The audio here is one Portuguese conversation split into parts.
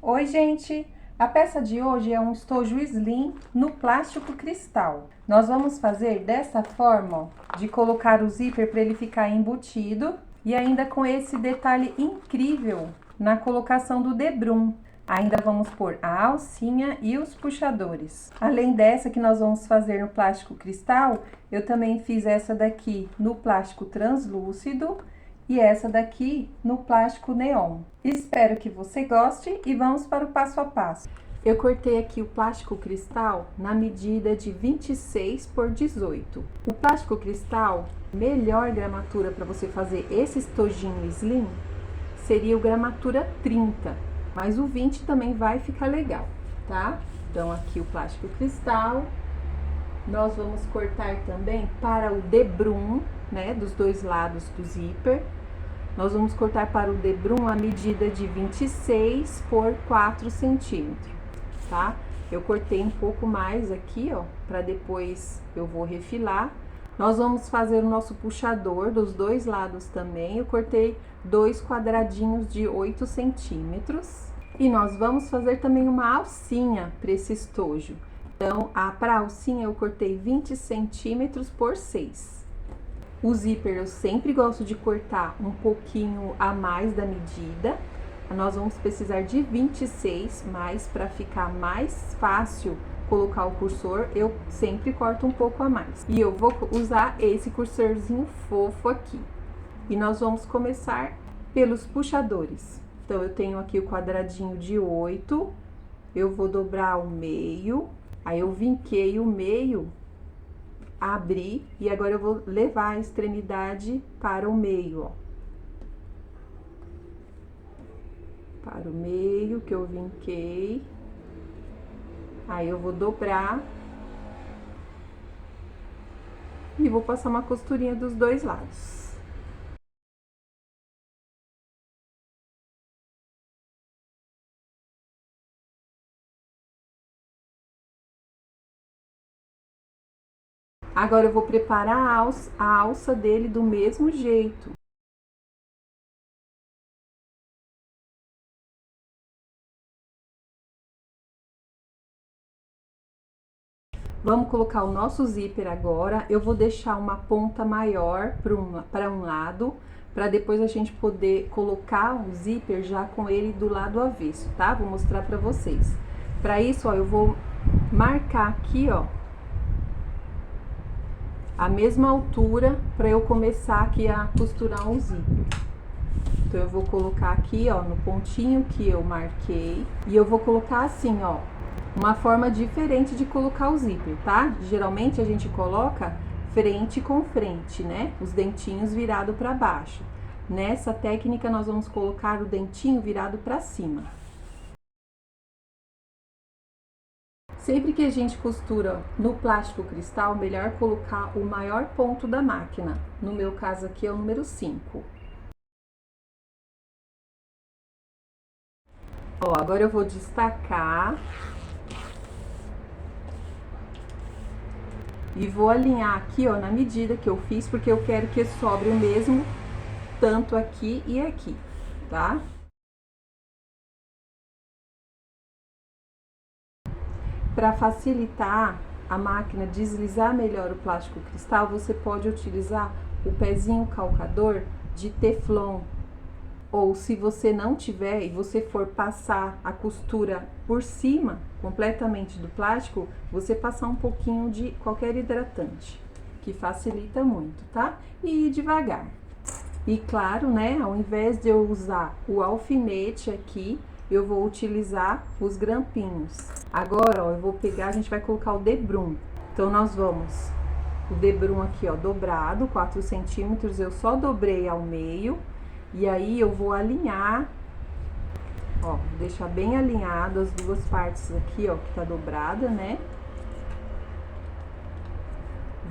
Oi, gente! A peça de hoje é um estojo slim no plástico cristal. Nós vamos fazer dessa forma, ó, de colocar o zíper para ele ficar embutido e ainda com esse detalhe incrível na colocação do debrum. Ainda vamos pôr a alcinha e os puxadores. Além dessa que nós vamos fazer no plástico cristal, eu também fiz essa daqui no plástico translúcido e essa daqui no plástico neon. Espero que você goste e vamos para o passo a passo. Eu cortei aqui o plástico cristal na medida de 26 por 18. O plástico cristal, melhor gramatura para você fazer esse estojinho slim, seria o gramatura 30, mas o 20 também vai ficar legal, tá? Então aqui o plástico cristal, nós vamos cortar também para o debrum, né, dos dois lados do zíper. Nós vamos cortar para o debrum a medida de 26 por 4 centímetros, tá? Eu cortei um pouco mais aqui, ó, para depois eu vou refilar. Nós vamos fazer o nosso puxador dos dois lados também. Eu cortei 2 quadradinhos de 8 centímetros. E nós vamos fazer também uma alcinha para esse estojo. Então, para a alcinha eu cortei 20 centímetros por 6. O zíper eu sempre gosto de cortar um pouquinho a mais da medida. Nós vamos precisar de 26, mas para ficar mais fácil colocar o cursor, eu sempre corto um pouco a mais. E eu vou usar esse cursorzinho fofo aqui. E nós vamos começar pelos puxadores. Então, eu tenho aqui o quadradinho de 8, eu vou dobrar o meio, aí eu vinquei o meio, abri e agora eu vou levar a extremidade para o meio, ó. Para o meio que eu vinquei. Aí eu vou dobrar e vou passar uma costurinha dos dois lados. Agora eu vou preparar a alça dele do mesmo jeito. Vamos colocar o nosso zíper agora. Eu vou deixar uma ponta maior para um lado, para depois a gente poder colocar o zíper já com ele do lado avesso, tá? Vou mostrar para vocês. Para isso, ó, eu vou marcar aqui, ó, a mesma altura para eu começar aqui a costurar o zíper. Então, eu vou colocar aqui, ó, no pontinho que eu marquei. E eu vou colocar assim, ó, uma forma diferente de colocar o zíper, tá? Geralmente a gente coloca frente com frente, né? Os dentinhos virados para baixo. Nessa técnica, nós vamos colocar o dentinho virado para cima. Sempre que a gente costura no plástico cristal, melhor colocar o maior ponto da máquina. No meu caso aqui é o número 5. Ó, agora eu vou destacar e vou alinhar aqui, ó, na medida que eu fiz, porque eu quero que sobre o mesmo tanto aqui e aqui, tá? Para facilitar a máquina deslizar melhor o plástico cristal, você pode utilizar o pezinho calcador de teflon. Ou se você não tiver e você for passar a costura por cima completamente do plástico, você passar um pouquinho de qualquer hidratante, que facilita muito, tá? E ir devagar. E claro, né, ao invés de eu usar o alfinete aqui, eu vou utilizar os grampinhos. Agora, ó, eu vou pegar, a gente vai colocar o debrum. Então, nós vamos, o debrum aqui, ó, dobrado, 4 centímetros, eu só dobrei ao meio. E aí, eu vou alinhar, ó, deixar bem alinhado as duas partes aqui, ó, que tá dobrada, né?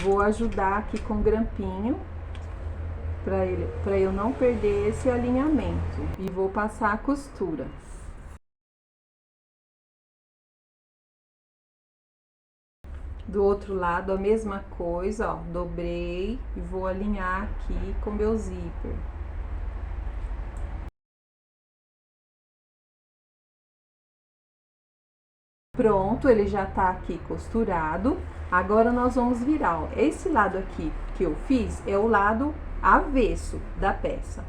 Vou ajudar aqui com o grampinho, pra eu não perder esse alinhamento. E vou passar a costura. Do outro lado, a mesma coisa, ó, dobrei e vou alinhar aqui com meu zíper. Pronto, ele já tá aqui costurado. Agora nós vamos virar, ó. Esse lado aqui que eu fiz é o lado avesso da peça.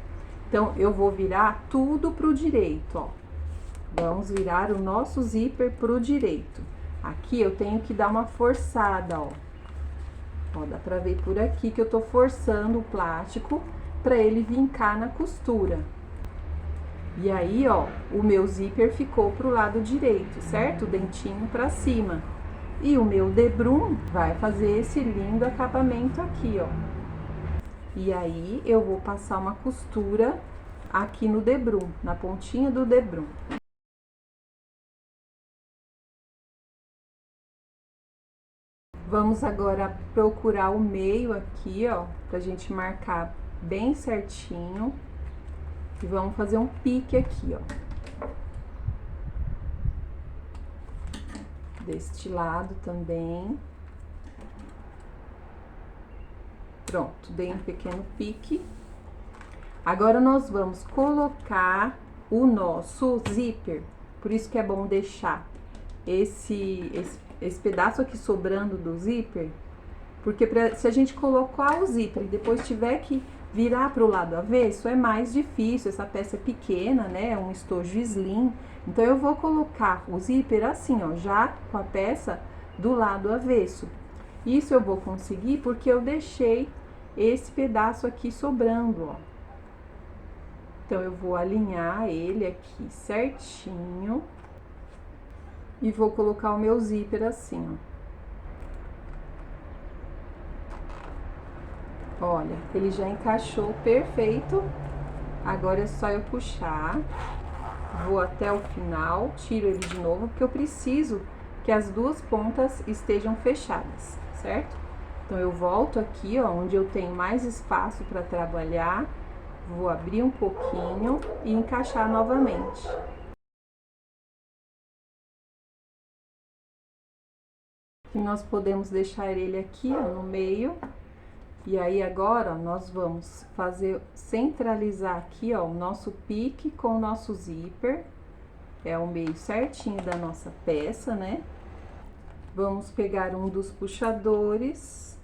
Então, eu vou virar tudo pro direito, ó. Vamos virar o nosso zíper pro direito. Aqui eu tenho que dar uma forçada, ó. Ó, dá pra ver por aqui que eu tô forçando o plástico pra ele vincar na costura. E aí, ó, o meu zíper ficou pro lado direito, certo? O dentinho pra cima. E o meu debrum vai fazer esse lindo acabamento aqui, ó. E aí, eu vou passar uma costura aqui no debrum, na pontinha do debrum. Vamos agora procurar o meio aqui, ó, pra gente marcar bem certinho. E vamos fazer um pique aqui, ó. Deste lado também. Pronto, dei um pequeno pique. Agora, nós vamos colocar o nosso zíper. Por isso que é bom deixar esse pedaço aqui sobrando do zíper. Porque se a gente colocar o zíper e depois tiver que virar para o lado avesso, é mais difícil. Essa peça é pequena, né? É um estojo slim. Então, eu vou colocar o zíper assim, ó, já com a peça do lado avesso. Isso eu vou conseguir porque eu deixei esse pedaço aqui sobrando, ó. Então, eu vou alinhar ele aqui certinho e vou colocar o meu zíper assim, ó. Olha, ele já encaixou perfeito. Agora é só eu puxar. Vou até o final, tiro ele de novo, porque eu preciso que as duas pontas estejam fechadas, certo? Então, eu volto aqui, ó, onde eu tenho mais espaço para trabalhar. Vou abrir um pouquinho e encaixar novamente. E nós podemos deixar ele aqui, ó, no meio. E aí, agora, ó, nós vamos centralizar aqui, ó, o nosso pique com o nosso zíper. É o meio certinho da nossa peça, né? Vamos pegar um dos puxadores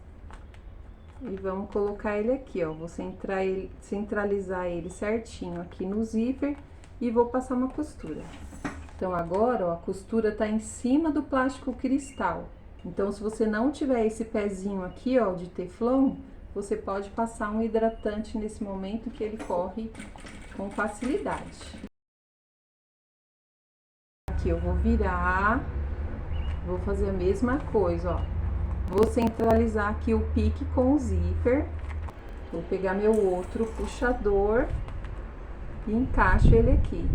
e vamos colocar ele aqui, ó. Vou centralizar ele certinho aqui no zíper e vou passar uma costura. Então, agora, ó, a costura tá em cima do plástico cristal. Então, se você não tiver esse pezinho aqui, ó, de teflon, você pode passar um hidratante nesse momento que ele corre com facilidade. Aqui eu vou virar, vou fazer a mesma coisa, ó. Vou centralizar aqui o pique com o zíper. Vou pegar meu outro puxador e encaixo ele aqui.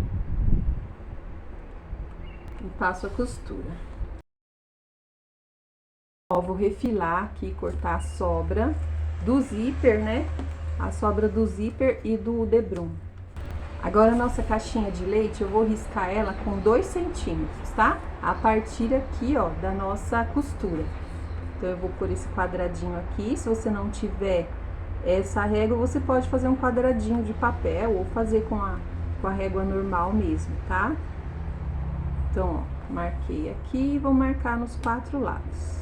E passo a costura. Ó, vou refilar aqui, cortar a sobra do zíper, né? A sobra do zíper e do debrum. Agora, a nossa caixinha de leite, eu vou riscar ela com 2 centímetros, tá? A partir aqui, ó, da nossa costura. Então, eu vou pôr esse quadradinho aqui. Se você não tiver essa régua, você pode fazer um quadradinho de papel ou fazer com a régua normal mesmo, tá? Então, ó, marquei aqui e vou marcar nos 4 lados.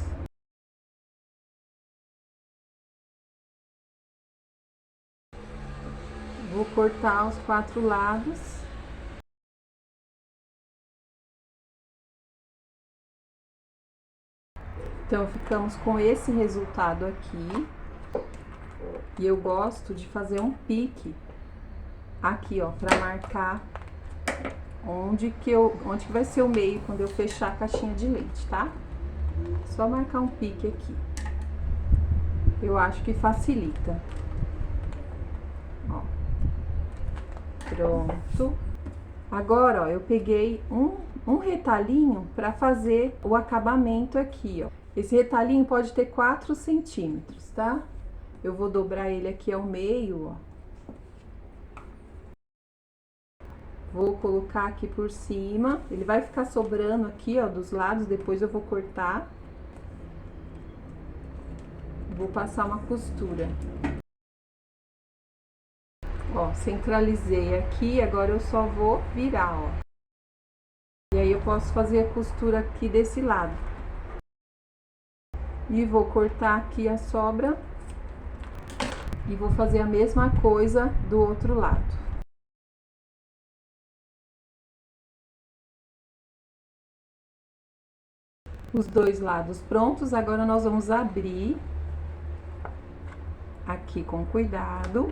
Vou cortar os 4 lados. Então, ficamos com esse resultado aqui. E eu gosto de fazer um pique aqui, ó, pra marcar onde que vai ser o meio quando eu fechar a caixinha de leite, tá? Só marcar um pique aqui. Eu acho que facilita. Ó. Pronto. Agora, ó, eu peguei um retalhinho pra fazer o acabamento aqui, ó. Esse retalhinho pode ter 4 centímetros, tá? Eu vou dobrar ele aqui ao meio, ó. Vou colocar aqui por cima. Ele vai ficar sobrando aqui, ó, dos lados. Depois eu vou cortar. Vou passar uma costura. Ó, centralizei aqui. Agora eu só vou virar, ó. E aí eu posso fazer a costura aqui desse lado. E vou cortar aqui a sobra. E vou fazer a mesma coisa do outro lado. Os dois lados prontos, agora nós vamos abrir aqui com cuidado.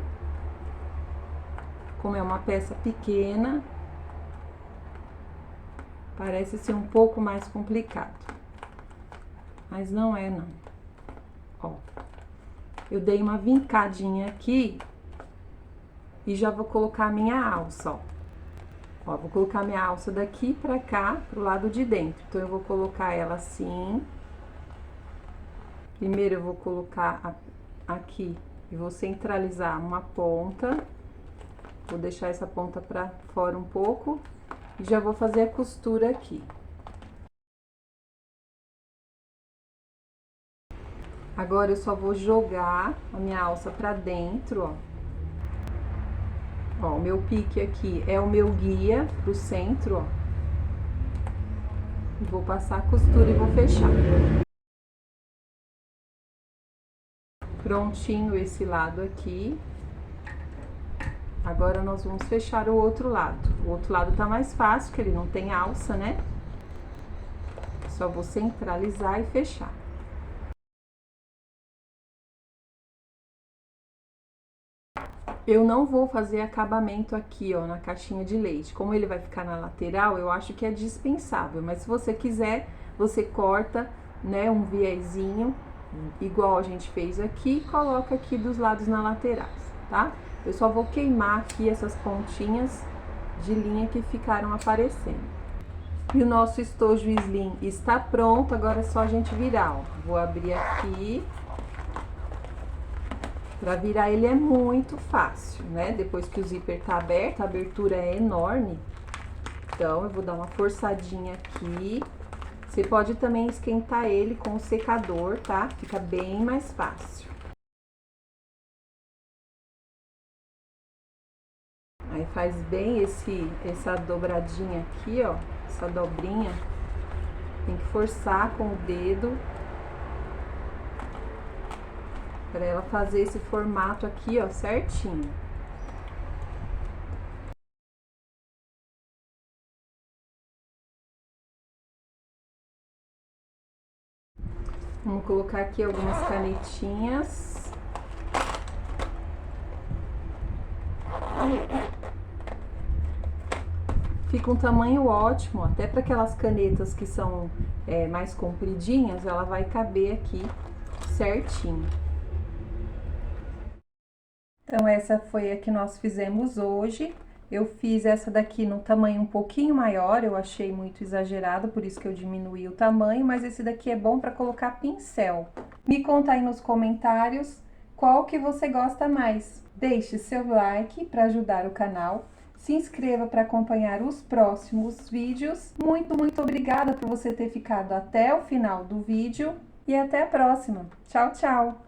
Como é uma peça pequena, parece ser um pouco mais complicado, mas não é não. Ó, eu dei uma vincadinha aqui e já vou colocar a minha alça, ó. Ó, vou colocar minha alça daqui pra cá, pro lado de dentro. Então, eu vou colocar ela assim. Primeiro, eu vou colocar aqui e vou centralizar uma ponta. Vou deixar essa ponta pra fora um pouco. E já vou fazer a costura aqui. Agora, eu só vou jogar a minha alça pra dentro, ó. Ó, o meu pique aqui é o meu guia pro centro, ó. Vou passar a costura e vou fechar. Prontinho esse lado aqui. Agora, nós vamos fechar o outro lado. O outro lado tá mais fácil, que ele não tem alça, né? Só vou centralizar e fechar. Eu não vou fazer acabamento aqui, ó, na caixinha de leite. Como ele vai ficar na lateral, eu acho que é dispensável. Mas se você quiser, você corta, né, um viezinho, igual a gente fez aqui, e coloca aqui dos lados na laterais, tá? Eu só vou queimar aqui essas pontinhas de linha que ficaram aparecendo. E o nosso estojo slim está pronto, agora é só a gente virar, ó. Vou abrir aqui. Pra virar ele é muito fácil, né? Depois que o zíper tá aberto, a abertura é enorme. Então, eu vou dar uma forçadinha aqui. Você pode também esquentar ele com o secador, tá? Fica bem mais fácil. Aí, faz bem essa dobradinha aqui, ó. Essa dobrinha. Tem que forçar com o dedo. Para ela fazer esse formato aqui, ó, certinho. Vamos colocar aqui algumas canetinhas. Fica um tamanho ótimo, até para aquelas canetas que são mais compridinhas, ela vai caber aqui certinho. Então, essa foi a que nós fizemos hoje. Eu fiz essa daqui no tamanho um pouquinho maior, eu achei muito exagerado, por isso que eu diminuí o tamanho, mas esse daqui é bom para colocar pincel. Me conta aí nos comentários qual que você gosta mais. Deixe seu like para ajudar o canal. Se inscreva para acompanhar os próximos vídeos. Muito obrigada por você ter ficado até o final do vídeo e até a próxima. Tchau, tchau!